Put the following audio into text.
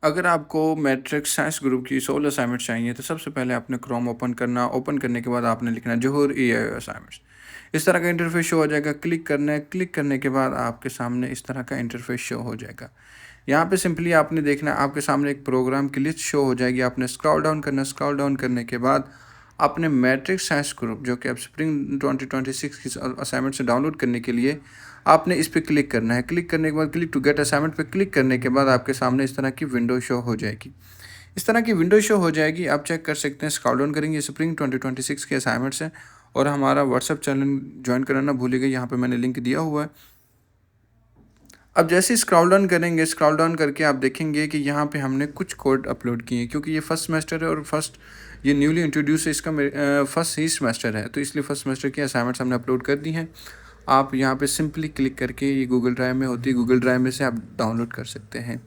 अगर आपको matrix science group की सोल असाइनमेंट चाहिए तो सबसे पहले आपने क्रोम ओपन करना। ओपन करने के बाद आपने लिखना जोहर EIO असाइनमेंट्स। इस तरह का इंटरफेस शो हो जाएगा। क्लिक करना है। क्लिक करने के बाद आपके सामने इस तरह का इंटरफेस शो हो जाएगा। यहाँ पे सिंपली आपने देखना है, आपके सामने एक प्रोग्राम की लिस्ट शो हो जाएगी। आपने स्क्रॉल डाउन करना। स्क्रॉल डाउन करने के बाद आपने मैट्रिक्स साइंस ग्रुप जो कि अब स्प्रिंग 2026 की असाइनमेंट से डाउनलोड करने के लिए आपने इस पर क्लिक करना है। क्लिक करने के बाद क्लिक टू गेट असाइनमेंट पे क्लिक करने के बाद आपके सामने इस तरह की विंडो शो हो जाएगी। इस तरह की विंडो शो हो जाएगी। आप चेक कर सकते हैं। स्क्रॉल डाउन करेंगे, स्प्रिंग 2026 के असाइनमेंट्स हैं और हमारा व्हाट्सअप चैनल ज्वाइन करना भूलिएगा, यहाँ पे मैंने लिंक दिया हुआ है। अब जैसे स्क्रॉल डाउन करेंगे, स्क्रॉल डाउन करके आप देखेंगे कि यहाँ पे हमने कुछ कोड अपलोड किए हैं, क्योंकि ये फर्स्ट सेमेस्टर है और ये न्यूली इंट्रोड्यूस है, इसका फर्स्ट ही सेमेस्टर है, तो इसलिए फर्स्ट सेमेस्टर की असाइनमेंट्स हमने अपलोड कर दी हैं। आप यहाँ पे सिंपली क्लिक करके, ये गूगल ड्राइव में होती है, गूगल ड्राइव में से आप डाउनलोड कर सकते हैं।